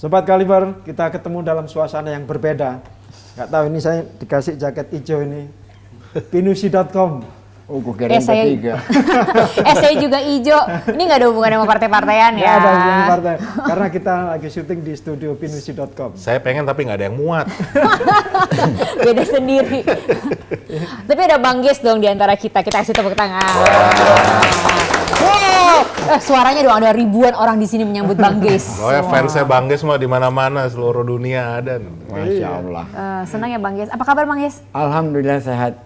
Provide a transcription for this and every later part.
Sobat Kaliber, kita ketemu dalam suasana yang berbeda. Nggak tahu ini saya dikasih jaket hijau ini. Pinusi.com. Oh, gue kira tiga. Saya juga hijau. Ini nggak ada hubungan sama partai-partaian ya? Nggak ada hubungan partai. Karena kita lagi syuting di studio Pinusi.com. Saya pengen tapi nggak ada yang muat. Beda sendiri. Tapi ada Bang Ges dong di antara kita. Kita kasih tepuk tangan. Wow. Suaranya dong ada ribuan orang di sini menyambut Bang Ges. Oh ya, fansnya Bang Ges mah di mana-mana seluruh dunia ada. Masya Allah. Senang ya Bang Ges. Apa kabar Bang Ges? Alhamdulillah sehat.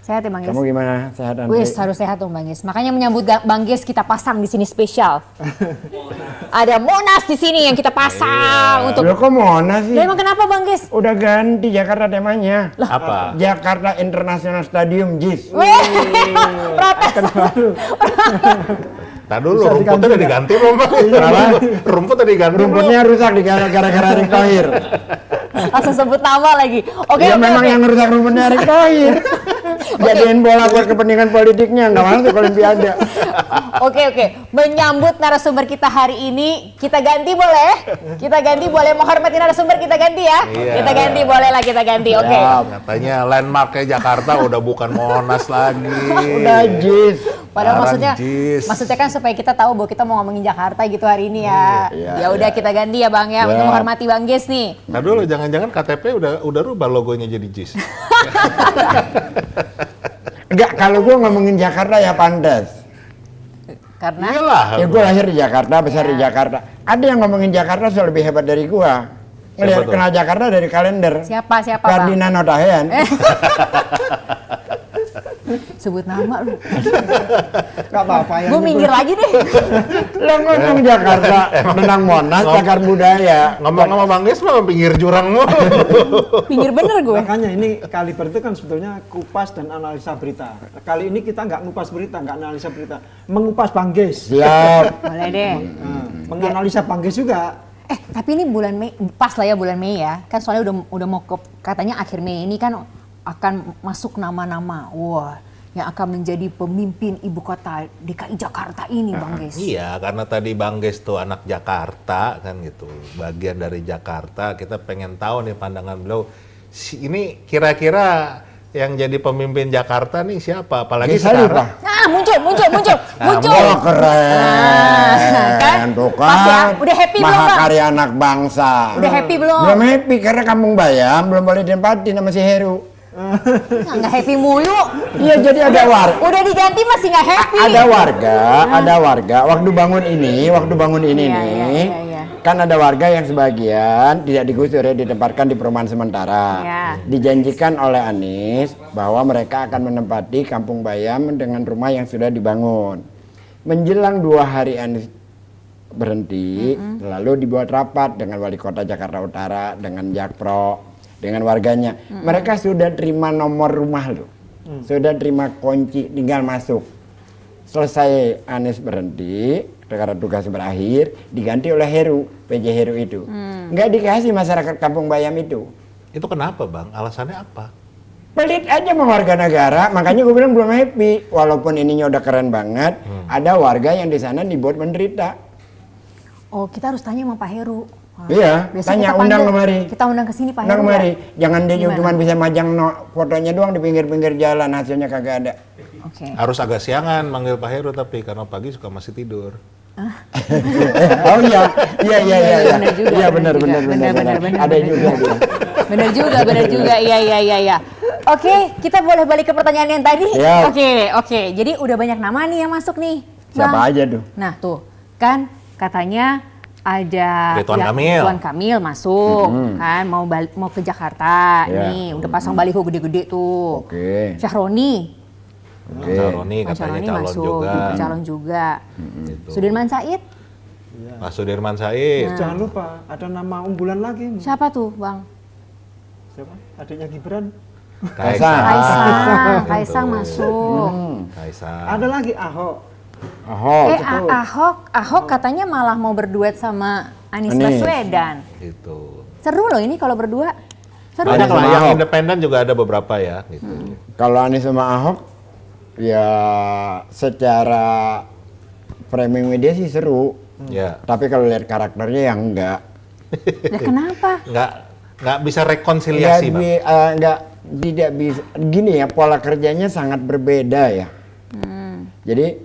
Sehat ya Bang Ges? Kamu gimana? Sehat Andri? Wis, harus sehat dong Bang Ges. Makanya menyambut Bang Ges kita pasang di sini spesial. Ada Monas di sini yang kita pasang untuk. Loh kok Monas sih? Lah emang kenapa Bang Ges? Udah ganti Jakarta temanya. Apa? Jakarta International Stadium JIS. Weh, protes. Tadi dulu rumputnya udah diganti belum Bang? Rumput udah diganti belum? Rumputnya rusak gara-gara Erick Thohir. Langsung sebut nama lagi. Oke, Ya memang yang rusak rumputnya Erick Thohir. Jadiin bola buat kepentingan politiknya, nggak masuk Olimpiade. Oke. Menyambut narasumber kita hari ini, kita ganti boleh? Kita ganti boleh menghormati narasumber kita ganti ya? Iya. Kita ganti boleh lah kita ganti. Oke. Katanya landmarknya Jakarta udah bukan Monas lagi. Udah JIS. Padahal Sekarang maksudnya kan supaya kita tahu bahwa kita mau ngomongin Jakarta gitu hari ini ya. Ya udah kita ganti ya Bang ya untuk menghormati Bang Ges nih. Nah dulu jangan-jangan KTP udah rubah logonya jadi JIS. Enggak, kalau gue ngomongin Jakarta ya pantas. Karena Iyalah. Ya gue lahir di Jakarta, besar di Jakarta. Ada yang ngomongin Jakarta sudah lebih hebat dari gue. Ngelihat tuh? kenal Jakarta dari kalender. siapa Bang? Ferdinand Otahean. Sebut nama lu. Nggak apa-apa ya. Gue minggir lagi deh. Lo ngomong Jakarta, tentang Monas, cagar budaya. Ngomong sama Bang Ges mah pinggir jurang mulu. Pinggir bener gue. Makanya ini Kaliber itu kan sebetulnya kupas dan analisa berita. Kali ini kita nggak ngupas berita, nggak analisa berita. Mengupas Bang Ges. Siap. Boleh deh. Menganalisa Bang Ges juga. Tapi ini bulan Mei, pas lah ya bulan Mei ya. Kan soalnya udah mau katanya akhir Mei ini kan akan masuk nama-nama. Wah, yang akan menjadi pemimpin ibu kota DKI Jakarta ini Bang Ges. Iya, karena tadi Bang Ges tuh anak Jakarta kan gitu. Bagian dari Jakarta, kita pengen tahu nih pandangan beliau. Ini kira-kira yang jadi pemimpin Jakarta nih siapa? Apalagi sekarang. Nah, muncul. Oh, keren. Kan? Tuh Pas ya, kan. udah happy belum, Bang? Mahakarya anak bangsa. Udah happy belum? Belum happy karena Kampung Bayam belum boleh ditempatin sama si Heru. Nggak happy mulu. Iya, jadi ada warga. Udah diganti masih nggak happy. Ada warga. Waktu bangun ini Iya, nih. iya. Kan ada warga yang sebagian tidak digusur ya, ditempatkan di perumahan sementara. Ya. Dijanjikan oleh Anies bahwa mereka akan menempati Kampung Bayam dengan rumah yang sudah dibangun. Menjelang 2 hari Anies berhenti, lalu dibuat rapat dengan Wali Kota Jakarta Utara, dengan Jakpro, dengan warganya. Mereka sudah terima nomor rumah loh. Sudah terima kunci, tinggal masuk. Selesai Anies berhenti, karena tugas berakhir, diganti oleh Heru, PJ Heru itu. Nggak dikasih masyarakat Kampung Bayam itu. Itu kenapa Bang? Alasannya apa? Pelit aja sama warga negara, makanya gue bilang belum happy. Walaupun ininya udah keren banget, ada warga yang di sana dibuat menderita. Oh, kita harus tanya sama Pak Heru. Iya, Besok tanya, kita undang panggil- kemari. Kita undang ke sini Pak Undang Heru. kemari. Ya? Jangan dia Gimana? cuma bisa majang fotonya doang di pinggir-pinggir jalan, hasilnya kagak ada. Oke. Harus agak siangan manggil Pak Heru tapi karena pagi suka masih tidur. Oh iya. Benar juga, Iya benar benar. juga. Ada juga dia. Bener juga. Iya. Oke, kita boleh balik ke pertanyaan yang tadi? Ya. Oke. Jadi udah banyak nama nih yang masuk nih, Siapa Bang. aja tuh? Nah, tuh. Kan katanya ada Ridwan Kamil. Ridwan Kamil masuk kan mau ke Jakarta Ya. nih, udah pasang baliho gede-gede tuh. Oke. Syahroni. Oke. Saroni Mas katanya Syahroni calon masuk, juga. calon juga. Gitu. Sudirman Said? Mas Sudirman Said. Jangan lupa ada nama unggulan lagi. Siapa tuh, Bang? Siapa? Adiknya Gibran. Kaisang. Kaisang masuk. Kaisang. Ada lagi Ahok. Ahok katanya malah mau berduet sama Anies Anies. Baswedan. Gitu. Seru loh ini kalau berdua. Seru. Banyak Anies lah sama yang Ahok. independen juga ada beberapa ya gitu. Kalau Anies sama Ahok, ya secara framing media sih seru. Ya. Tapi kalau lihat karakternya yang enggak. Ya kenapa? Nggak bisa rekonsiliasi, Bang. Tidak bisa. Gini ya, pola kerjanya sangat berbeda ya. Jadi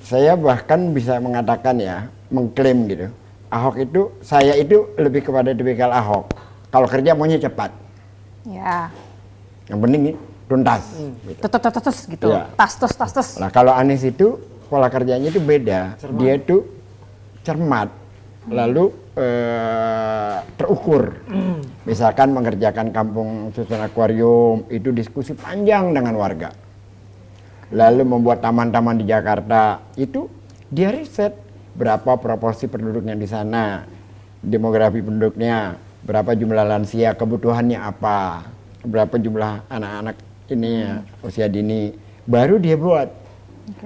saya bahkan bisa mengatakan ya, mengklaim gitu. Saya itu lebih kepada tipikal Ahok. Kalau kerja maunya cepat. Ya. Yang penting tuntas. Gitu. Tetes gitu. Iya. Tas. Nah kalau Anies itu pola kerjanya itu beda. Dia itu cermat, lalu terukur. Misalkan mengerjakan kampung susun akuarium itu diskusi panjang dengan warga. Lalu membuat taman-taman di Jakarta itu dia riset berapa proporsi penduduknya di sana, demografi penduduknya, berapa jumlah lansia, kebutuhannya apa, berapa jumlah anak-anak ini usia dini, baru dia buat.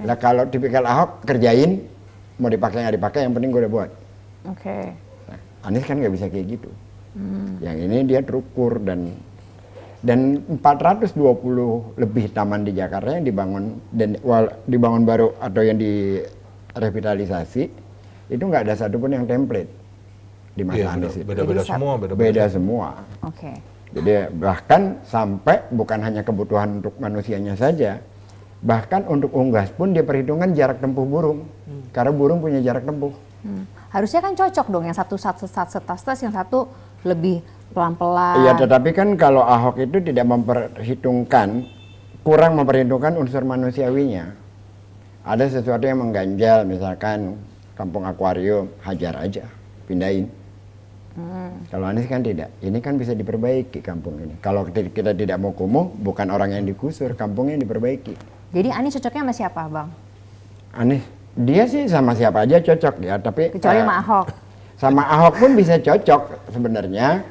Lah kalau tipikal Ahok kerjain, mau dipakai nggak dipakai, yang penting gue udah buat. Nah, Anies kan nggak bisa kayak gitu. Yang ini dia terukur dan 420 lebih taman di Jakarta yang dibangun dan dibangun baru atau yang direvitalisasi itu nggak ada satupun yang template di masa Anies itu. Beda-beda semua, Beda semua. Oke. Jadi bahkan sampai bukan hanya kebutuhan untuk manusianya saja, bahkan untuk unggas pun dia perhitungkan jarak tempuh burung, karena burung punya jarak tempuh. Harusnya kan cocok dong, yang satu tas, yang satu lebih pelan-pelan. Iya, tetapi kan kalau Ahok itu tidak kurang memperhitungkan unsur manusiawinya. Ada sesuatu yang mengganjal, misalkan kampung akuarium, hajar aja, pindahin. Kalau Anies kan tidak, ini kan bisa diperbaiki kampung ini. Kalau kita tidak mau kumuh, bukan orang yang digusur, kampungnya yang diperbaiki. Jadi Anies cocoknya sama siapa, Bang? Anies, dia sih sama siapa aja cocok ya, tapi Kecuali sama Ahok. Sama Ahok pun bisa cocok sebenarnya,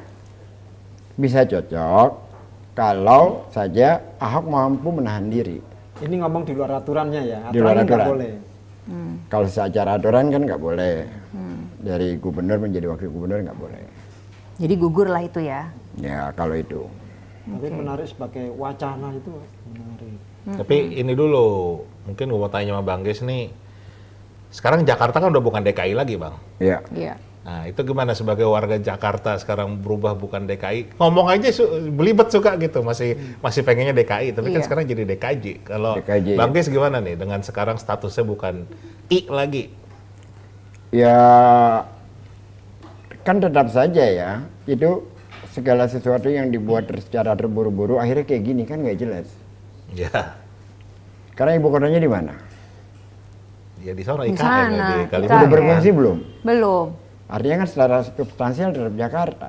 bisa cocok kalau saja Ahok mampu menahan diri. Ini ngomong di luar aturannya ya, Di luar aturannya nggak aturan. boleh. Kalau secara aturan kan nggak boleh. Dari gubernur menjadi wakil gubernur nggak boleh. Jadi gugur lah itu ya. Ya kalau itu. Tapi menarik sebagai wacana itu menarik. Tapi ini dulu, mungkin gue mau tanya sama Bang Ges nih. Sekarang Jakarta kan udah bukan DKI lagi, Bang. Ya. Iya. Nah, itu gimana sebagai warga Jakarta sekarang berubah bukan DKI? Ngomong aja belibet suka gitu, masih pengennya DKI, tapi kan Iya. sekarang jadi DKJ. Kalau DKJ. Bang Ges gimana nih dengan sekarang statusnya bukan I lagi? Ya kan tetap saja ya, itu segala sesuatu yang dibuat secara terburu-buru akhirnya kayak gini kan nggak jelas. Ya. Karena ibu kotanya di mana? Ya di sana Di IKN sana, ya, di IKN. Kalimantan. Udah berfungsi belum? Belum. Artinya kan secara substansial tetap Jakarta.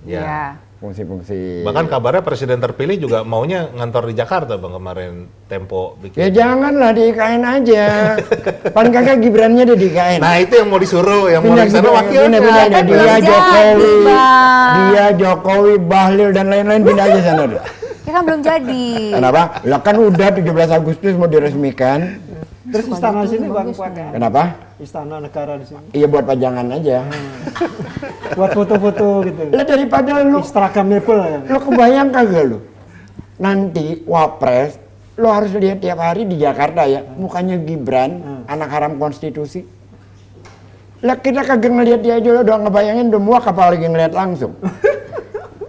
Ya. Iya. Fungsi-fungsi. Bahkan kabarnya presiden terpilih juga maunya ngantor di Jakarta, Bang, kemarin Tempo bikin. Ya janganlah di IKN aja. Pan kakak Gibrannya di IKN. Nah, itu yang mau disuruh, yang mau Pindah di sana Gibran, wakilnya. pindah. Kan belum Dia jadi, Jokowi, Bang. dia Jokowi, Bahlil dan lain-lain pindah aja sana deh. Ya kan belum jadi. Kenapa? Lah kan udah 17 Agustus mau diresmikan. Terus istana sini Bang pakai Kenapa? istana negara di sini. Iya buat pajangan aja. Buat foto-foto gitu. Lah daripada lu Instagramable ya. lu kebayang kagak lu? Nanti Wapres lu harus lihat tiap hari di Jakarta ya, mukanya Gibran, anak haram konstitusi. Lah kita kagak ngelihat dia aja udah ngebayangin udah muak apalagi ngelihat langsung.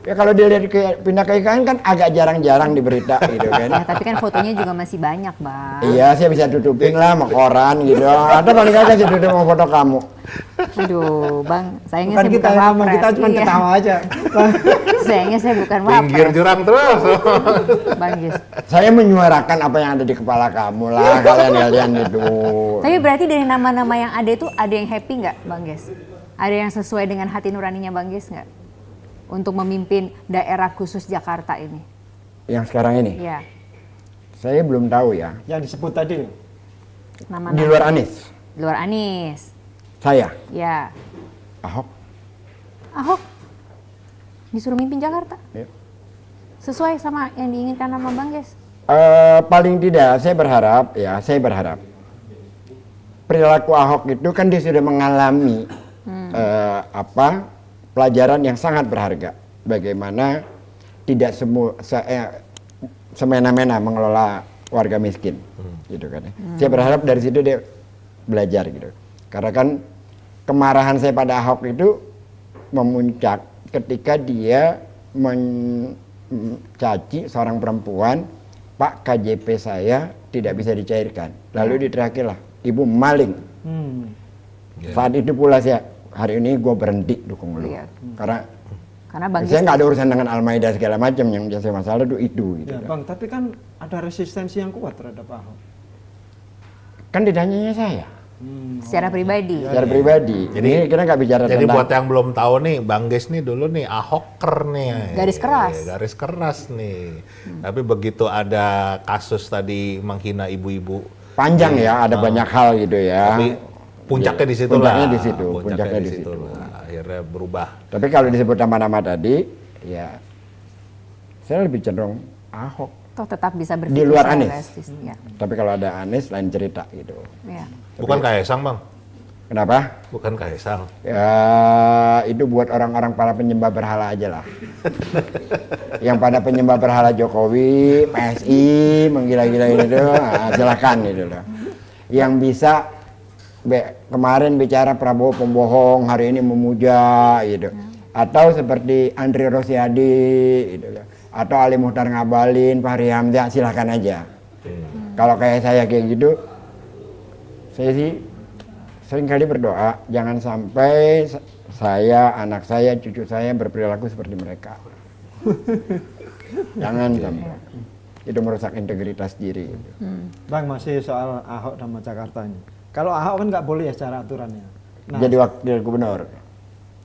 Ya kalau dia lihat pindah ke IKN kan agak jarang-jarang di berita gitu kan. Ya, tapi kan fotonya juga masih banyak, Bang. Iya, saya bisa tutupin lah sama koran gitu. Atau paling kagak saya tutup sama foto kamu. Aduh, Bang, sayangnya Bukan saya kita bukan yang ngomong, wapres. kita cuma Iya. ketawa aja. Sayangnya saya bukan Pinggir wapres, jurang terus. Bang Gis. Saya menyuarakan apa yang ada di kepala kamu lah, kalian itu. Tapi berarti dari nama-nama yang ada itu ada yang happy nggak, Bang Gis? Ada yang sesuai dengan hati nuraninya Bang Gis nggak? Untuk memimpin daerah khusus Jakarta ini? Yang sekarang ini, Ya, saya belum tahu ya. Yang disebut tadi. nama-nama. Di luar Anies, Di luar Anies. saya, Ya. Ahok. Ahok disuruh mimpin Jakarta. Ya. Sesuai sama yang diinginkan sama Bang Gis. Paling tidak, saya berharap perilaku Ahok itu kan dia sudah mengalami pelajaran yang sangat berharga. Bagaimana tidak semena-mena mengelola warga miskin, gitu kan. Saya berharap dari situ dia belajar gitu. Karena kan kemarahan saya pada Ahok itu memuncak ketika dia mencaci seorang perempuan, Pak, KJP saya tidak bisa dicairkan. Lalu diteriakilah, ibu maling. Saat itu pula hari ini gue berhenti dukung lu. Iya. Karena Bang saya nggak ada urusan dengan Al-Maida segala macam, yang jadi masalah itu gitu. Ya, Bang, tapi kan ada resistensi yang kuat terhadap Ahok. Kan tidak hanya saya. Secara pribadi. Secara pribadi. Jadi kita nggak bicara Jadi tentang buat yang belum tahu nih, Bang Ges nih dulu nih Ahoker nih. Garis keras. Garis keras nih. Tapi begitu ada kasus tadi menghina ibu-ibu. panjang ya, ada banyak hal gitu ya. Tapi puncaknya di situ lah. Puncaknya di situ. Puncaknya di situ lah. Akhirnya berubah. Tapi kalau disebut nama-nama tadi, ya saya lebih cenderung Ahok. Toh tetap bisa berpikir Di luar secara Anies. realistis. Ya. Tapi kalau ada Anies lain cerita gitu. Ya. Bukan Kaisang, Bang. Kenapa? Bukan Kaisang. Ya itu buat orang-orang para penyembah berhala aja lah. Yang pada penyembah berhala Jokowi, PSI, menggila-gila itu, nah, silakan gitu loh. Yang bisa kemarin bicara Prabowo pembohong, hari ini memuja gitu. Atau seperti Andri Rosiadi gitu loh. Atau Ali Muhtar Ngabalin, Fahri Hamzah, silakan aja. Kalau kayak saya kayak gitu, saya sih seringkali berdoa jangan sampai saya, anak saya, cucu saya berperilaku seperti mereka. Jangan sampai. Itu merusak integritas diri. Bang, masih soal Ahok sama Jakarta ini. Kalau Ahok kan nggak boleh ya secara aturannya. Nah, Jadi wakil gubernur.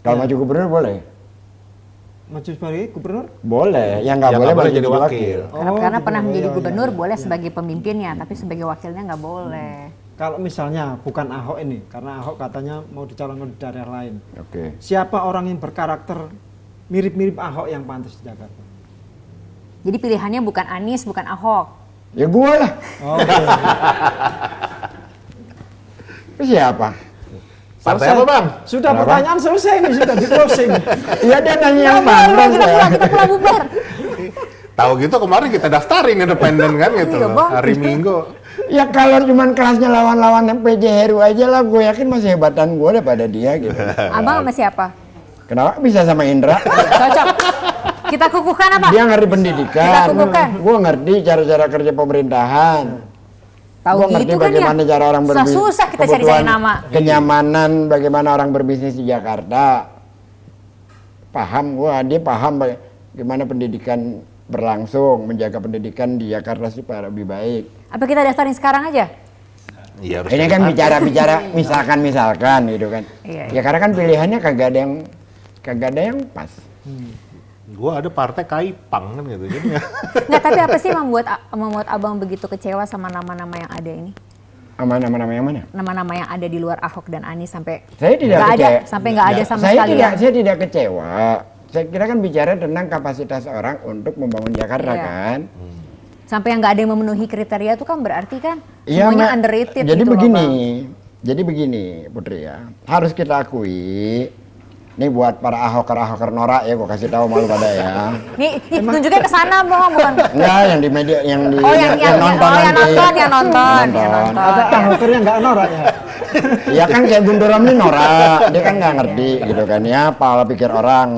Kalau maju gubernur boleh? maju sebagai gubernur? Boleh. Yang nggak Ya, boleh nggak boleh jadi wakil. Karena gitu. pernah menjadi Iya, gubernur iya. boleh sebagai pemimpinnya, tapi sebagai wakilnya nggak boleh. Kalau misalnya bukan Ahok ini, karena Ahok katanya mau dicalonkan di daerah lain. Oke. Siapa orang yang berkarakter mirip-mirip Ahok yang pantas di Jakarta? Jadi pilihannya bukan Anies, bukan Ahok. Ya gua lah. Oke. Itu siapa? Partai apa, Bang? Sudah Kenapa? pertanyaan selesai nih, sudah di closing. Iya dia nanya yang pantas ya. Kita pulang bubar. Tahu gitu kemarin kita daftarin independen kan gitu Iya, loh. Bang. Hari Minggu. Ya kalau cuman kelasnya lawan-lawan PJ Heru aja lah, gue yakin masih hebatan gue daripada dia gitu. Abang sama siapa? Kenapa bisa sama Indra? Cocok. Kita kukuhkan apa? Dia ngerti Kita pendidikan, kukuhkan. gue ngerti cara-cara kerja pemerintahan. Tahu Gue ngerti gitu kan ya. bagaimana cara orang berbisnis, Susah kita cari-cari nama. kenyamanan, bagaimana orang berbisnis di Jakarta. Paham gue, dia paham bagaimana pendidikan berlangsung, menjaga pendidikan di Jakarta supaya lebih baik. Apa kita daftarin sekarang aja? Iya, harus Ini jadi kan partai. bicara-bicara misalkan gitu kan. Iya, Ya karena kan pilihannya kagak ada yang pas. Gua ada partai Kaipang kan gitu. Jadi Nggak, tapi apa sih membuat abang begitu kecewa sama nama-nama yang ada ini? Sama nama-nama yang mana? Nama-nama yang ada di luar Ahok dan Anies sampai Saya tidak nggak ada, kecewa. sampai nggak ada sama saya sekali. tidak, yang- saya tidak kecewa. Saya kira kan bicara tentang kapasitas orang untuk membangun Jakarta Iya. kan. Sampai yang nggak ada yang memenuhi kriteria itu kan berarti kan Iya, semuanya Mak. underrated Jadi gitu loh, begini, Bang. jadi begini Putri ya. Harus kita akui. Ini buat para ahoker norak ya, gue kasih tahu malu pada ya. Nih, tunjuknya ke sana, Bang, bukan. Enggak, yang di media, yang di Oh, yang nonton oh, yang nanti. nonton, yang nonton, yang Nonton. nonton. Ada ya. Ahokernya nggak norak ya? Ya kan kayak Guntur Romli norak, dia kan nggak ngerti gitu kan ya, pola pikir orang,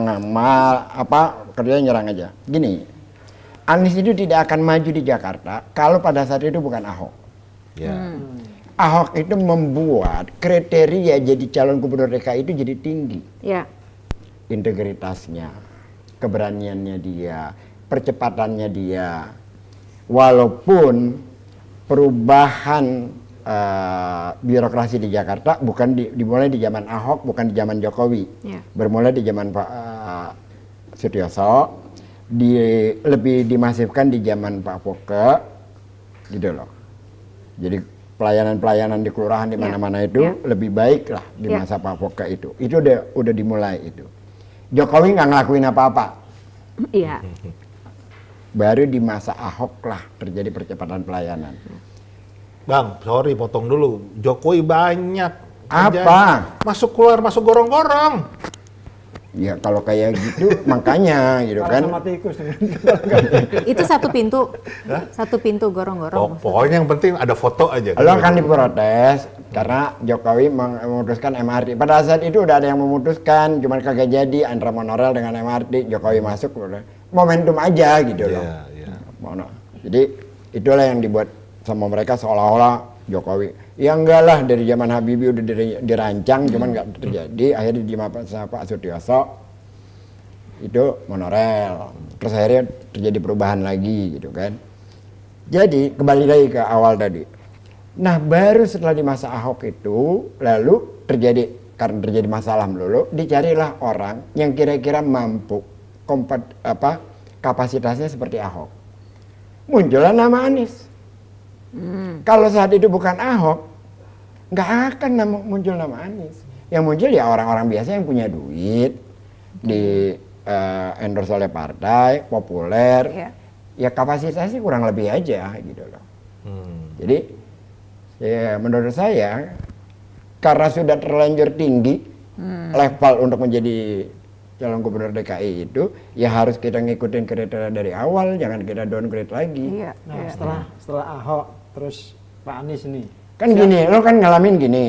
kerjanya nyerang aja. Gini, Anies itu tidak akan maju di Jakarta kalau pada saat itu bukan Ahok. ya. Ahok itu membuat kriteria jadi calon gubernur DKI itu jadi tinggi. Ya. Integritasnya, keberaniannya dia, percepatannya dia. Walaupun perubahan birokrasi di Jakarta bukan dimulai di zaman Ahok, bukan di zaman Jokowi. Ya. Bermula di zaman Pak Sutioso, lebih dimasifkan di zaman Pak Foke, gitu loh. Jadi pelayanan-pelayanan di kelurahan di mana-mana itu Ya. lebih baik lah di Ya. masa Pak Foke itu. Itu udah dimulai itu. Jokowi nggak ngelakuin apa-apa. Iya. Baru di masa Ahok lah terjadi percepatan pelayanan. Bang, sorry potong dulu. Jokowi banyak Apa? kerjaan. Masuk keluar, masuk gorong-gorong. Ya kalau kayak gitu makanya gitu Kalah kan. sama tikus. Itu satu pintu gorong-gorong. Pokoknya yang penting ada foto aja. Lo akan diprotes karena Jokowi memutuskan MRT. Pada saat itu udah ada yang memutuskan, cuman kagak jadi antara monorail dengan MRT. Jokowi masuk, udah momentum aja gitu loh. Iya, iya. Jadi itulah yang dibuat sama mereka seolah-olah Jokowi. Ya enggak lah, dari zaman Habibie udah dirancang, cuman nggak terjadi. Akhirnya di masa Pak Sutioso itu monorail. Terus akhirnya terjadi perubahan lagi gitu kan. Jadi kembali lagi ke awal tadi. Nah baru setelah di masa Ahok itu lalu karena terjadi masalah melulu, dicarilah orang yang kira-kira mampu kapasitasnya seperti Ahok. Muncullah nama Anies. Kalau saat itu bukan Ahok, nggak akan muncul nama Anies. Yang muncul ya orang-orang biasa yang punya duit, di endorse oleh partai, populer. Iya. Ya kapasitasnya kurang lebih aja gitu loh. Jadi ya menurut saya karena sudah terlanjur tinggi level untuk menjadi calon gubernur DKI itu, ya harus kita ngikutin kriteria dari awal, jangan kita downgrade lagi. Iya. Nah, setelah Ahok terus Pak Anies ini. Kan gini, lo kan ngalamin gini.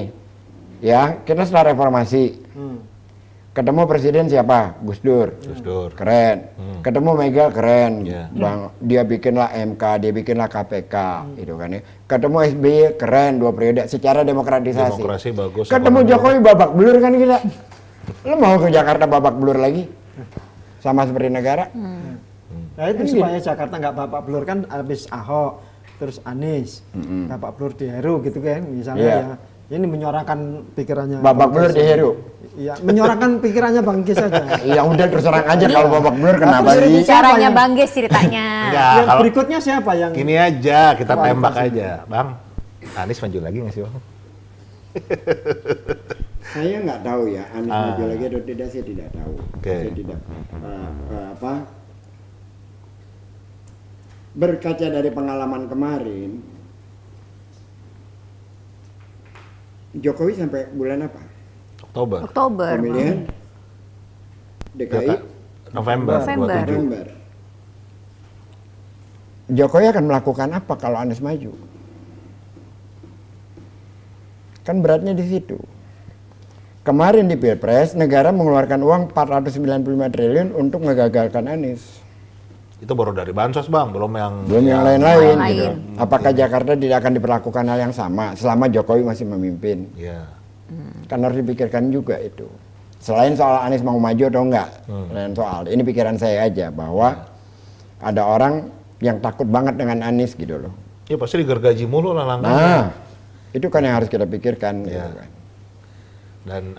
Ya, kita setelah reformasi. Ketemu presiden siapa? Gus Dur. Gus Dur. Keren. Ketemu Mega keren. Iya. Bang, dia bikinlah MK, dia bikinlah KPK, gitu kan ya. Ketemu SBY keren 2 periode secara demokratisasi. Demokrasi bagus. Ketemu Jokowi babak belur kan kita. Lo mau ke Jakarta babak belur lagi? Sama seperti negara? Nah itu supaya Jakarta nggak babak belur kan habis Ahok terus Anies babak belur di Heru gitu kan misalnya Iya. ya ini menyuarakan pikirannya Babak Bang belur Kis. di Heru. Iya menyuarakan pikirannya Bang Kis saja. Ya udah terus terang aja kalau babak belur kenapa Terus sih? ini Caranya yang- Bang Ges ceritanya. Enggak, yang kalau berikutnya siapa yang gini aja, kita Kualitas tembak ini. aja. Bang, Anies maju lagi nggak sih, Bang? Saya nggak tahu ya Anies maju lagi atau tidak, saya tidak tahu. Oke. Saya tidak berkaca dari pengalaman kemarin, Jokowi sampai bulan apa? Oktober. Oktober. Pemilihan DKI November. November. 27. November. Jokowi akan melakukan apa kalau Anies maju? Kan beratnya di situ. Kemarin di Pilpres, negara mengeluarkan uang 495 triliun untuk mengagalkan Anies. Itu baru dari bansos, Bang, belum yang Belum yang lain-lain lain. gitu. Apakah Jakarta tidak akan diperlakukan hal yang sama selama Jokowi masih memimpin? Iya. Kan harus dipikirkan juga itu. Selain soal Anies mau maju atau enggak, lain soal. Ini pikiran saya aja bahwa ada orang yang takut banget dengan Anies gitu loh. Ya pasti digergaji mulu lah langkahnya. Nah, itu kan yang harus kita pikirkan. Gitu Iya. kan. Dan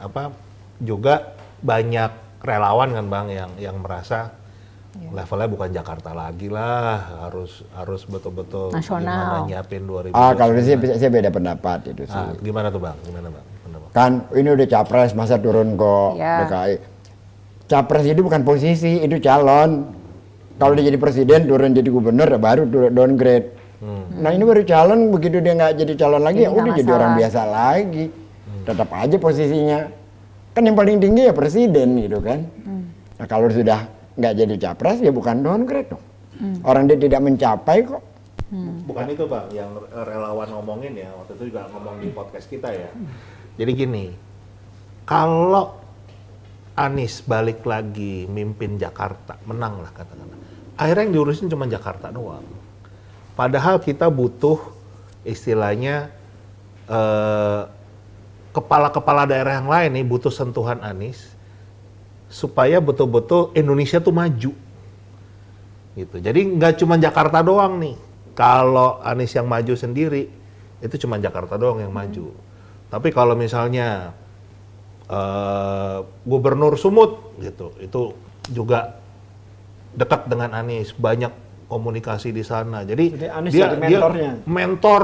juga banyak relawan kan, Bang, yang merasa levelnya bukan Jakarta lagi lah, harus betul-betul Nasional. gimana nyiapin 2029. Kalau saya beda pendapat itu sih. Gimana tuh, Bang? Gimana, Bang? Pendapat. Kan ini udah capres, masa turun ke Ya. DKI. Capres itu bukan posisi, itu calon. Kalau dia jadi presiden, turun jadi gubernur, ya baru downgrade. Nah ini baru calon, begitu dia nggak jadi calon lagi, Jadi ya nggak udah jadi masalah. orang biasa lagi. Tetap aja posisinya. Kan yang paling tinggi ya presiden gitu kan. Nah kalau sudah nggak jadi capres, ya bukan downgrade dong. Orang dia tidak mencapai kok. Bukan itu, Bang, yang relawan ngomongin ya, waktu itu juga ngomong di podcast kita ya. Jadi gini, kalau Anies balik lagi mimpin Jakarta, menang lah katakanlah. Akhirnya yang diurusin cuma Jakarta doang. Padahal kita butuh istilahnya kepala-kepala daerah yang lain nih butuh sentuhan Anies supaya betul-betul Indonesia tuh maju. Gitu. Jadi nggak cuma Jakarta doang nih. Kalau Anies yang maju sendiri, itu cuma Jakarta doang yang maju. Tapi kalau misalnya Gubernur Sumut gitu, itu juga dekat dengan Anies, banyak komunikasi di sana. Jadi Anies dia jadi mentornya. mentor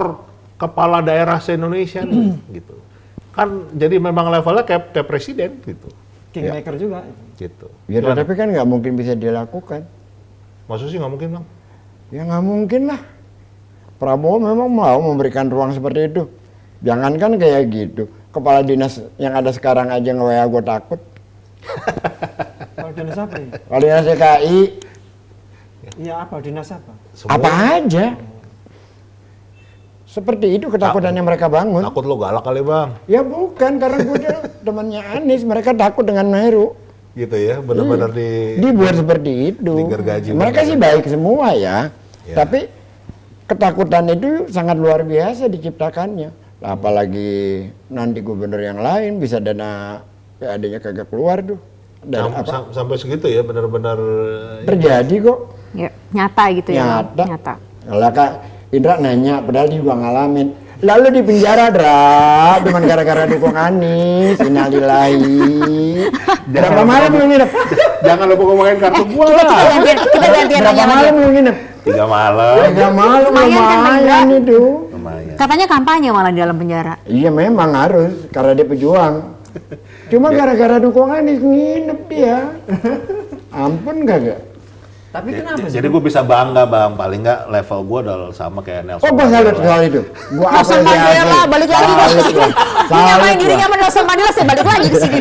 kepala daerah se-Indonesia nih, gitu. Kan jadi memang levelnya kayak presiden gitu. kingmaker juga. Gitu. Ya Gimana? tapi kan nggak mungkin bisa dilakukan. Maksudnya sih nggak mungkin, Bang? Ya nggak mungkin lah. Prabowo memang mau memberikan ruang seperti itu. Jangankan kayak gitu. Kepala dinas yang ada sekarang aja nge-WA gue takut. Kepala dinas apa ya? Kalau dinas DKI Iya apa? Dinas apa? apa aja. Seperti itu ketakutan yang mereka bangun. Takut lo galak kali bang, Ya bukan, karena gue temannya Anies, mereka takut dengan Heru. gitu ya, benar-benar Dibuat seperti itu. digergaji Mereka benar. sih baik semua ya. Ya. Tapi ketakutan itu sangat luar biasa diciptakannya. Apalagi nanti gubernur yang lain bisa dana PAD-nya kagak keluar tuh. Dari apa? Sampai segitu ya, benar-benar Terjadi kok. Ya, nyata gitu ya. Bang? Nyata. Kalau Kak Indra nanya, padahal dia juga ngalamin. Lalu di penjara, Dra, cuman gara-gara dukung Anies, innalillahi. Berapa malam lu nginep? jangan lupa ngomongin kartu gua lah. Kita gantian Berapa aja sama malam dia. lu nginep? 3 malam. 3 malam, Lumayan kan, Bang Indra? lumayan itu. Lumayan. Katanya kampanye malah di dalam penjara. Iya memang harus, karena dia pejuang. Cuma gara-gara dukung Anies nginep dia. Ampun kagak? Tapi kenapa sih? Jadi gue bisa bangga bang, paling nggak level gue udah sama kayak Nelson Oh, gua salut Mandela. soal itu. Gua Nelson Mandela balik lagi ke Salut sini. gua. Dia nyamain Salut dirinya gua. sama Nelson Mandela, saya balik lagi ke sini.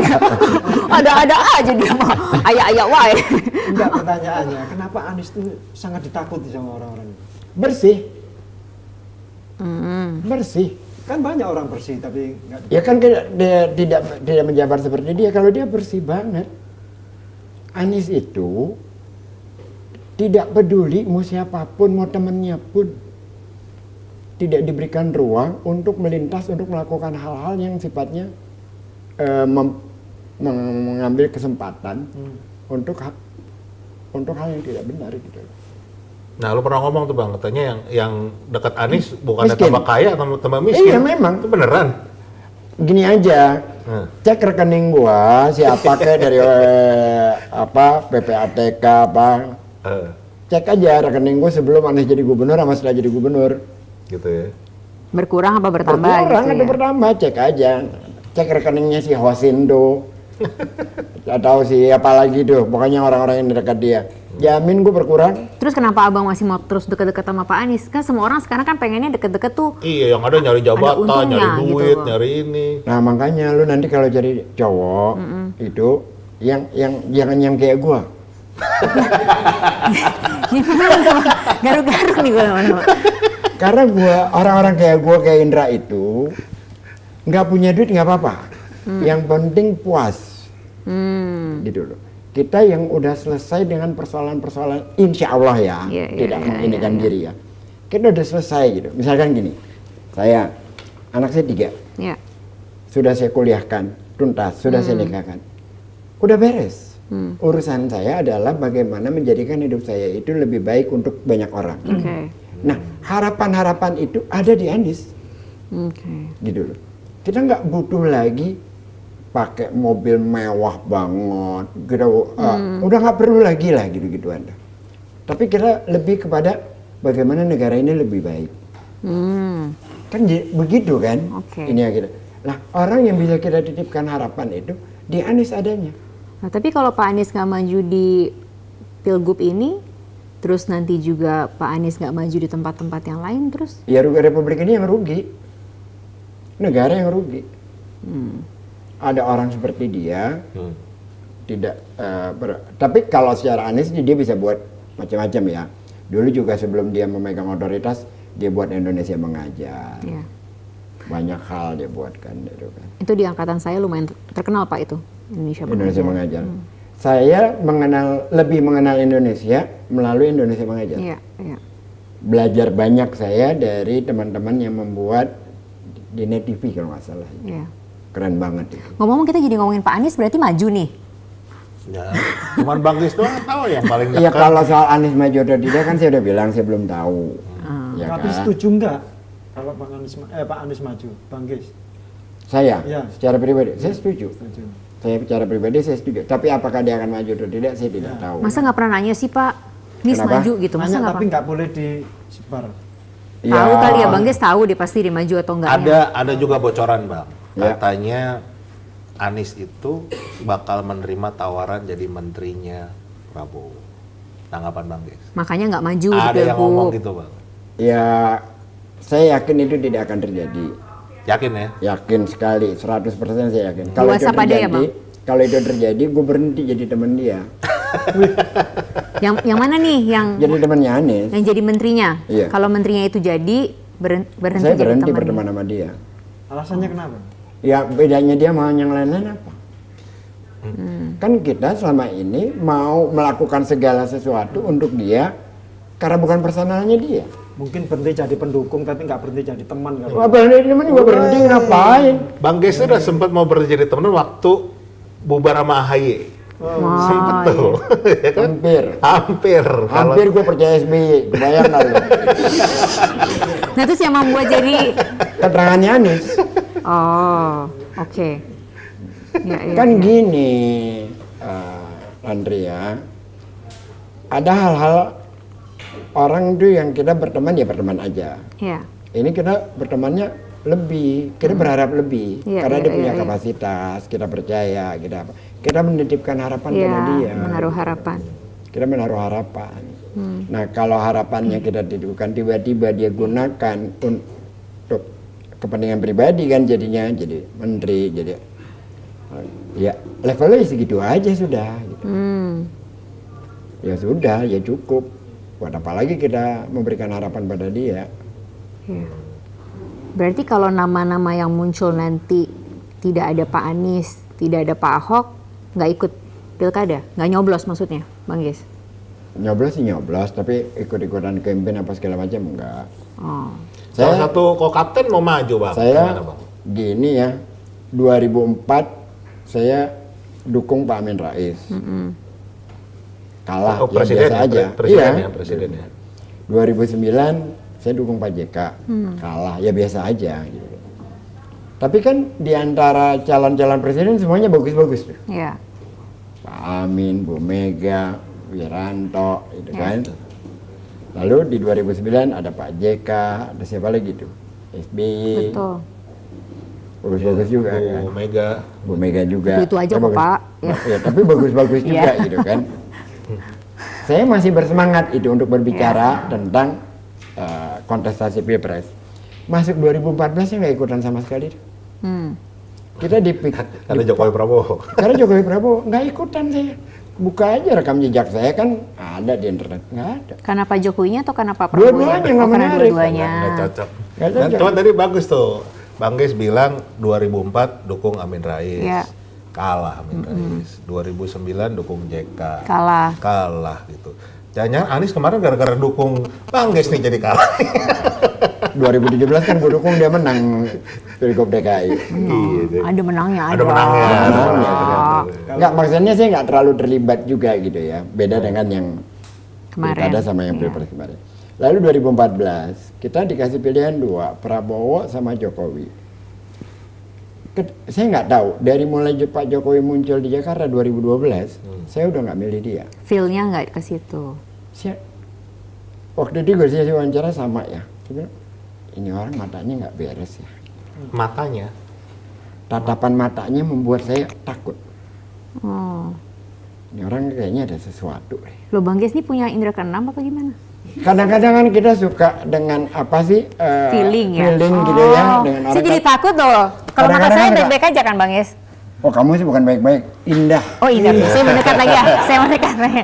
Ada-ada aja dia mah. Ayah-ayah wae. Enggak, pertanyaannya, kenapa Anies itu sangat ditakuti sama orang-orang? Bersih. Bersih. Kan banyak orang bersih tapi enggak. Ya kan dia tidak menjabar seperti dia kalau dia bersih banget. Anies itu tidak peduli mau siapapun, mau temennya pun tidak diberikan ruang untuk melintas, untuk melakukan hal-hal yang sifatnya mengambil kesempatan untuk hal yang tidak benar gitu. Nah lu pernah ngomong tuh bang, katanya yang dekat Anies bukannya Miskin. tambah kaya atau tambah miskin. Iya, memang. Itu beneran. Gini aja, cek rekening gua siapa kayak dari PPATK apa. Cek aja rekening gue sebelum Anies jadi gubernur sama setelah jadi gubernur. Gitu ya. Berkurang apa bertambah Berkurang gitu atau ya? bertambah, cek aja. Cek rekeningnya si Hosindo. Atau si apa lagi tuh, pokoknya orang-orang yang dekat dia. Jamin gue berkurang. Terus kenapa abang masih mau terus deket-deket sama Pak Anies? Kan semua orang sekarang kan pengennya deket-deket tuh. Iya, yang ada nyari jabatan, untungnya nyari gitu, duit, Bang. nyari ini. Nah makanya lu nanti kalau jadi cowok itu yang jangan yang kayak gue. Garuk-garuk nih gue lama-lama. Karena orang-orang kayak Indra itu nggak punya duit nggak apa-apa. Yang penting puas. Gitu loh. Kita yang udah selesai dengan persoalan-persoalan, insya Allah ya, Iya, tidak iya, menginikan diri ya. Kita udah selesai gitu. Misalkan gini, anak saya 3, Ya. sudah saya kuliahkan, tuntas, sudah saya nikahkan, udah beres. Urusan saya adalah bagaimana menjadikan hidup saya itu lebih baik untuk banyak orang. Oke. Nah, harapan-harapan itu ada di Anies, Oke. gitu loh. Kita nggak butuh lagi pakai mobil mewah banget, kita udah nggak perlu lagi lah gitu-gitu Anda. Tapi kita lebih kepada bagaimana negara ini lebih baik. Kan begitu kan? Oke. Ini ya kita. Nah, orang yang bisa kita titipkan harapan itu di Anies adanya. Nah tapi kalau Pak Anies nggak maju di Pilgub ini, terus nanti juga Pak Anies nggak maju di tempat-tempat yang lain, terus Ya Republik ini yang rugi, negara yang rugi. Ada orang seperti dia tidak tapi kalau secara Anies dia bisa buat macam-macam ya. Dulu juga sebelum dia memegang otoritas dia buat Indonesia mengajar. ya. Banyak hal dia buatkan gitu kan. Itu di angkatan saya lumayan terkenal Pak itu, Indonesia Indonesia Mengajar. mengajar. Saya lebih mengenal Indonesia melalui Indonesia mengajar. Iya, iya. Belajar banyak saya dari teman-teman yang membuat di Net TV kalau nggak salah. Iya. Keren banget itu. Ngomong-ngomong kita jadi ngomongin Pak Anies berarti maju nih. Ya, cuman Bang Gis doang tahu yang paling Iya dekat. kalau soal Anies maju atau tidak kan saya udah bilang saya belum tahu. Ya Tapi kan? setuju enggak kalau Pak Anies maju, Bang Gis? Saya Iya. secara pribadi saya setuju. Setuju. Saya secara pribadi saya setuju. Tapi apakah dia akan maju atau tidak saya tidak tahu. Masa nggak pernah nanya sih Pak, Nis Kenapa? maju gitu, masa Nanya nggak tapi nggak boleh disebar. tahu kali ya Bang Gis tahu dia pasti dia maju atau enggaknya. Ada juga bocoran Bang. Ya. Katanya Anies itu bakal menerima tawaran jadi menterinya Prabowo. Tanggapan Bang Gis. Makanya nggak maju di Ada yang ngomong Pilgub. gitu Bang. Ya saya yakin itu tidak akan terjadi. Yakin ya? Yakin sekali, 100% saya yakin. Dewasa itu pada ya, terjadi, Bang? kalau itu terjadi gue berhenti jadi teman dia. Yang mana nih yang Jadi temannya Anies. yang jadi menterinya? Iya. Kalau menterinya itu jadi berhenti Saya jadi berhenti temannya. berteman sama dia. Alasannya kenapa? Ya bedanya dia mau yang lain-lain apa? Kan kita selama ini mau melakukan segala sesuatu untuk dia karena bukan personalnya dia. Mungkin berhenti jadi pendukung tapi nggak berhenti jadi teman kali. Wah, berhenti teman juga berhenti ngapain? Bang Ges itu udah sempat mau berhenti jadi temen waktu bubar sama AHY. Sempet tuh. Ya kan? Hampir. Hampir. Hampir gue percaya SBY, kebayang nggak lu? Nah terus yang membuat jadi Keterangannya Anies. oh oke. Ya, ya, Kan ya. gini, Andrea, ada hal-hal orang tuh yang kita berteman ya berteman aja. Ya. Ini kita bertemannya lebih, kita berharap lebih, Iya, karena iya, dia punya iya, iya. kapasitas, kita percaya, kita menitipkan harapan Ya, pada dia. menaruh harapan. Kita menaruh harapan. Nah kalau harapannya kita titipkan tiba-tiba dia gunakan untuk kepentingan pribadi kan jadinya jadi menteri, jadi ya levelnya segitu aja sudah. Gitu. Ya sudah, ya cukup. Buat apa lagi kita memberikan harapan pada dia? Ya. Berarti kalau nama-nama yang muncul nanti tidak ada Pak Anies, tidak ada Pak Ahok, nggak ikut pilkada, nggak nyoblos maksudnya, Bang Ges? Nyoblos sih nyoblos, tapi ikut-ikutan campaign apa segala macam enggak. Oh. Salah Saya, satu co-kapten mau maju Bang. saya Gimana, Bang? gini ya, 2004 saya dukung Pak Amin Rais. Kalah, Oh, ya presiden biasa ya, aja. presiden Iya. ya, presiden ya. 2009 saya dukung Pak JK, kalah, ya biasa aja. Gitu. Tapi kan di antara calon-calon presiden semuanya bagus-bagus tuh. Ya. Pak Amin, Bu Mega, Wiranto, gitu Ya. kan. Lalu di 2009 ada Pak JK, ada siapa lagi tuh? SBY, Betul. bagus-bagus juga Bu kan. Mega. Bu Mega juga. Itu aja Ya, kok, bagus. Pak. Ya. Ya, tapi bagus-bagus juga Iya. gitu kan. Saya masih bersemangat itu untuk berbicara Iya. tentang kontestasi Pilpres. Masuk 2014 saya nggak ikutan sama sekali. Kita dipik. Ada Jokowi Prabowo. Karena Jokowi Prabowo nggak ikutan saya. Buka aja rekam jejak saya kan ada di internet, nggak ada. Karena Pak Jokowinya atau karena Pak Prabowo? Dua-duanya nggak karena menarik. dua-duanya. Nggak cocok. Nggak Dan cocok. cuman tadi bagus tuh. Bang Ges bilang 2004 dukung Amin Rais. Iya. Kalah Amin Rais. 2009 dukung JK. Kalah. Kalah gitu. Jangan-jangan Anies kemarin gara-gara dukung Bang Ges nih jadi kalah. 2017 kan gue dukung dia menang Pilgub DKI. Ada menangnya, Ada menangnya. Ah. ada Menang, menangnya. ya. Nggak, maksudnya saya nggak terlalu terlibat juga gitu ya. Beda dengan yang Kemarin. Pilkada sama yang Iya. Pilpres kemarin. Lalu 2014 kita dikasih pilihan dua, Prabowo sama Jokowi. Saya nggak tahu dari mulai Pak Jokowi muncul di Jakarta 2012, saya udah nggak milih dia. Feel-nya nggak ke situ. Waktu itu gue sih wawancara sama ya. Dia bilang, ini orang matanya nggak beres ya. Matanya. Tatapan matanya membuat saya takut. Oh. Ini orang kayaknya ada sesuatu deh. Loh Bang Ges ini punya indera keenam apa gimana? Kadang-kadang kan kita suka dengan apa sih Feeling ya? feeling gitu ya dengan Saya jadi takut loh. Kalau mata Kadang-kadang saya kan baik-baik aja kan Bang Ges? Oh kamu sih bukan baik-baik, indah. Oh indah, saya mendekat lagi ya. Saya mendekat lagi.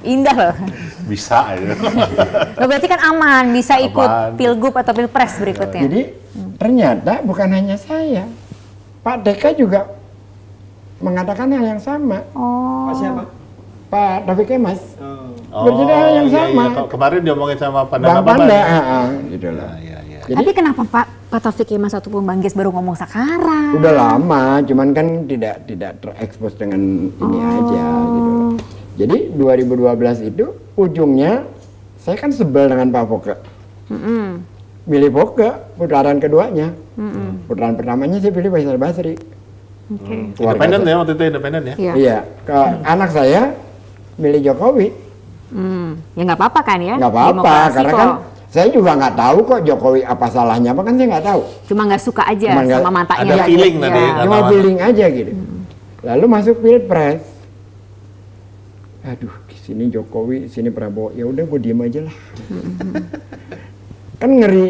Indah loh. Bisa aja. Loh, berarti kan aman, bisa ikut Aman. pilgub atau pilpres berikutnya. Jadi ternyata bukan hanya saya, Pak DK juga mengatakan hal yang sama. Oh. Pak siapa? Pak Taufik Kemas Oh. berjeda hal yang sama. Kemarin diomongin sama Bang Panda, gitu lah. Iya, iya. Jadi Tapi kenapa Pak Taufik Kemas ataupun Bang Ges baru ngomong sekarang? udah lama, cuman kan tidak terekspos dengan ini aja gitu. Jadi 2012 itu ujungnya saya kan sebel dengan Pak Foke. Milih Foke putaran keduanya. Putaran pertamanya saya pilih Faisal Basri. Oke. Independen ya waktu itu independen ya. Iya. Iya, ke anak saya milih Jokowi. Ya nggak apa-apa kan ya? Nggak apa-apa, Demokrasi karena kok. kan saya juga nggak tahu kok Jokowi apa salahnya, apa kan saya nggak tahu. Cuma nggak suka aja Cuma nggak- sama matanya. Ada aja. feeling Iya. tadi, kan? Cuma Kata- feeling aja gitu. Lalu masuk Pilpres. Aduh, sini Jokowi, sini Prabowo. Ya udah gue diem aja lah. Kan ngeri,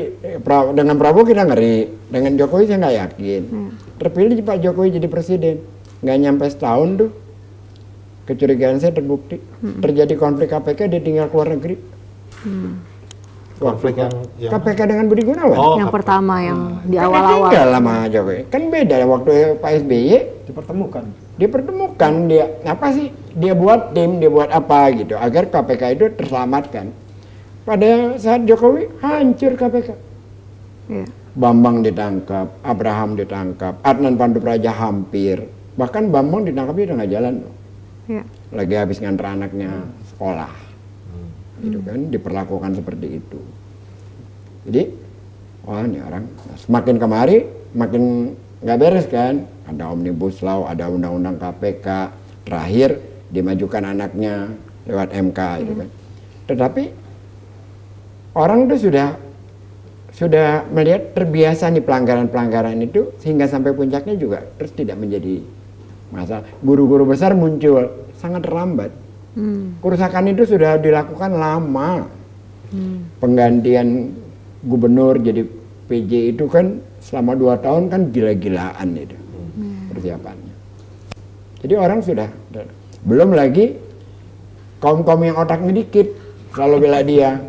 dengan Prabowo kita ngeri, dengan Jokowi saya nggak yakin. terpilih Pak Jokowi jadi presiden. Nggak nyampe setahun tuh, kecurigaan saya terbukti. Terjadi konflik KPK, dia tinggal keluar negeri. Konflik yang KPK dengan Budi Gunawan. Oh, Yang pertama yang di Kan awal-awal. tinggal sama Jokowi. Kan beda waktu Pak SBY Dipertemukan. dipertemukan, dia apa sih? Dia buat tim, dia buat apa gitu agar KPK itu terselamatkan. Pada saat Jokowi hancur KPK. Iya. Bambang ditangkap, Abraham ditangkap, Adnan Pandupraja hampir. Bahkan Bambang ditangkapnya udah nggak jalan loh. Iya. Lagi habis nganter anaknya sekolah. Gitu kan, diperlakukan seperti itu. Jadi, wah ini orang semakin kemari makin nggak beres kan. Ada Omnibus Law, ada Undang-Undang KPK, terakhir dimajukan anaknya lewat MK gitu kan. Tetapi orang itu sudah melihat terbiasa nih pelanggaran-pelanggaran itu sehingga sampai puncaknya juga terus tidak menjadi masalah. Guru-guru besar muncul sangat terlambat. Kerusakan itu sudah dilakukan lama. Penggantian gubernur jadi PJ itu kan selama 2 tahun kan gila-gilaan itu persiapannya. Jadi orang sudah, belum lagi kaum-kaum yang otaknya dikit selalu bela dia.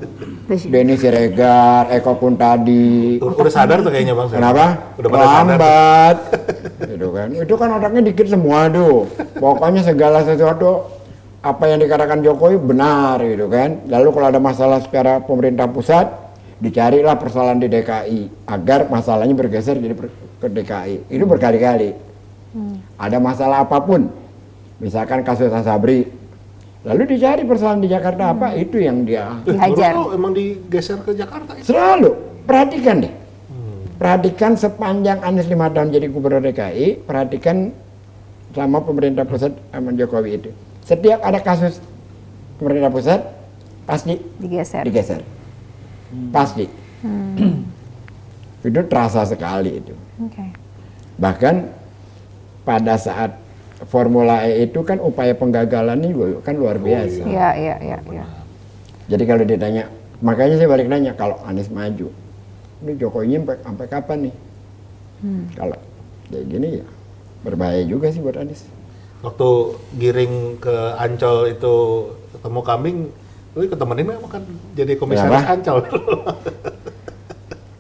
Denny Siregar, Eko Kuntadi. udah sadar tuh kayaknya Bang. Kenapa? Udah pada sadar. Lambat. Gitu kan. Itu kan otaknya dikit semua tuh. Pokoknya segala sesuatu apa yang dikatakan Jokowi benar gitu kan. Lalu kalau ada masalah secara pemerintah pusat, dicarilah persoalan di DKI agar masalahnya bergeser jadi ke DKI. Itu berkali-kali. Ada masalah apapun, misalkan kasus Asabri, lalu dicari persoalan di Jakarta apa, itu yang dia Dihajar. Baru tahu emang digeser ke Jakarta itu. selalu. Perhatikan deh. Perhatikan sepanjang Anies 5 tahun jadi gubernur DKI, perhatikan selama pemerintah pusat sama Jokowi itu. Setiap ada kasus pemerintah pusat, pasti Digeser. Pasti. Itu terasa sekali itu. Oke. Bahkan pada saat Formula E itu kan upaya penggagalannya juga kan luar biasa. Iya. Jadi kalau ditanya, makanya saya balik nanya, kalau Anies maju, ini Jokowi sampai kapan nih? Kalau kayak gini ya berbahaya juga sih buat Anies. Waktu giring ke Ancol itu ketemu kambing, lu ikut temenin nggak makan jadi komisaris Kenapa? Ancol?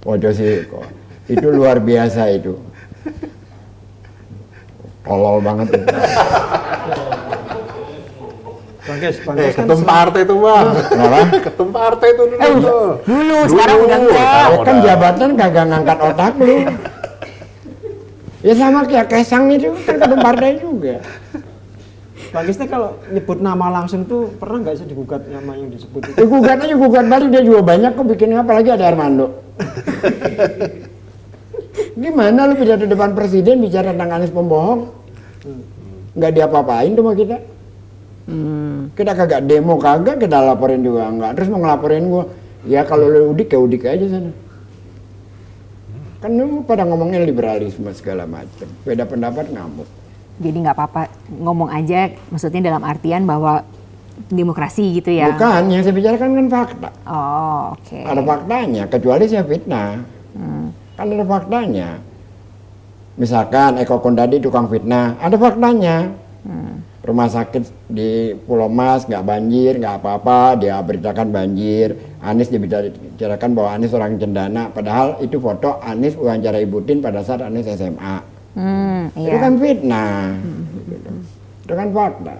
Waduh sih, kok itu luar biasa itu. Tolol banget itu. Bangkes kan Ketum partai itu Bang. Kenapa? Ketum partai itu dulu. Dulu, sekarang udah enggak. Ya kan jabatan kagak ngangkat otak lu. Ya sama kayak Kaisang itu kan ketum partai juga. Bangkesnya kalau nyebut nama langsung tuh pernah nggak sih digugat nama yang disebut itu? Ya gugat aja, gugat balik, dia juga banyak kok bikin, apalagi ada Armando. Gimana lu pidato depan presiden bicara tentang Anies pembohong? Nggak diapa-apain tuh sama kita. Kita kagak demo, kagak, kita laporin juga enggak. Terus mau ngelaporin gua, ya kalau lu udik ya udik aja sana. Kan lu pada ngomongin liberalisme segala macam, beda pendapat ngamuk. Jadi nggak apa-apa ngomong aja, maksudnya dalam artian bahwa demokrasi gitu ya. Bukan, yang saya bicarakan kan fakta. Oh, oke. Ada faktanya, kecuali saya fitnah. Kan ada faktanya. Misalkan Eko Kuntadi tukang fitnah, ada faktanya. Rumah sakit di Pulau Mas nggak banjir, nggak apa-apa, dia beritakan banjir. Anies dibicarakan bahwa Anies orang cendana, padahal itu foto Anies wawancara Ibu Tin pada saat Anies SMA. Iya. Itu kan fitnah. Gitu. Itu kan fakta.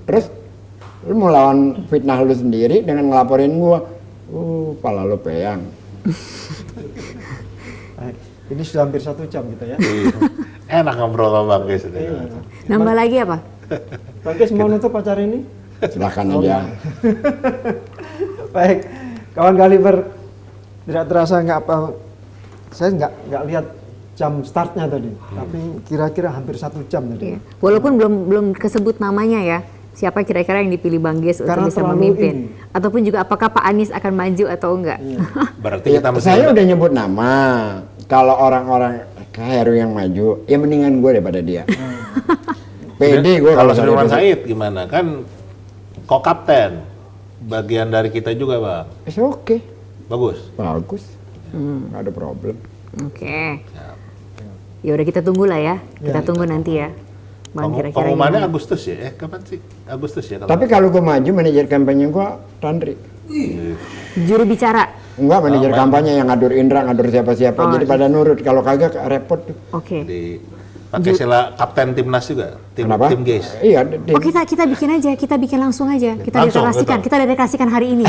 Terus lu mau lawan fitnah lu sendiri dengan ngelaporin gua, pala lu peyang. Baik. Ini sudah hampir 1 jam kita ya. Enak ngobrol sama Bang Kes ini. Nambah lagi apa? Bangkes mau nutup acara ini? Silahkan aja. Baik, kawan Kaliber, tidak terasa nggak apa, saya nggak lihat jam startnya tadi, tapi kira-kira hampir 1 jam tadi. Iya. Walaupun belum kesebut namanya ya, siapa kira-kira yang dipilih Bang Ges untuk Karena bisa terlalu memimpin, ini. ataupun juga apakah Pak Anies akan maju atau enggak? Berarti Ya, kita mesti saya udah nyebut nama. Kalau orang-orang kayak Heru yang maju, ya mendingan gue daripada dia. Pede gue kalau sampai Sudirman besok. Said gimana? Kan co-kapten. Bagian dari kita juga, Bang. Oke, Bagus. bagus. Nggak ada problem. Oke. Ya udah kita tunggu lah ya. Kita Ya. tunggu nanti ya. Bang, kira-kira Pengumumannya gimana? Agustus ya? Kapan sih? Agustus ya? Tapi kalau gue maju, manajer kampanye gue Tandri. Juru bicara. Enggak, manajer kampanye yang ngadur Indra, ngadur siapa-siapa. Oh, Jadi pada nurut. Kalau kagak repot tuh. Oke. Pakai istilah kapten timnas juga, Kenapa? tim guys. Iya, Oh kita bikin aja, kita bikin langsung aja. Kita Langsung, deklarasikan, betul. kita deklarasikan hari ini.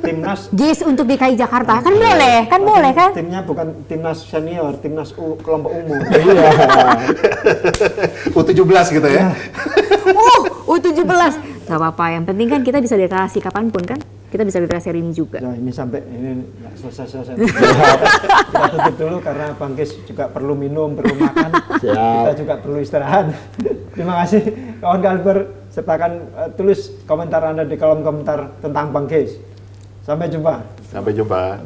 Timnas Guys untuk DKI Jakarta kan boleh kan? timnya bukan timnas senior, timnas kelompok umum. iya. U17 gitu ya. U17. Gak apa-apa, yang penting kan kita bisa deklarasi kapanpun kan? Kita bisa deklarasi hari ini juga. Nah, ini sampai ini nggak selesai. Kita tutup dulu karena Bang Kis juga perlu minum, perlu makan. Siap. Kita juga perlu istirahat. Terima kasih kawan Kalber, sertakan tulis komentar Anda di kolom komentar tentang Bang Kis. Sampai jumpa. Sampai jumpa.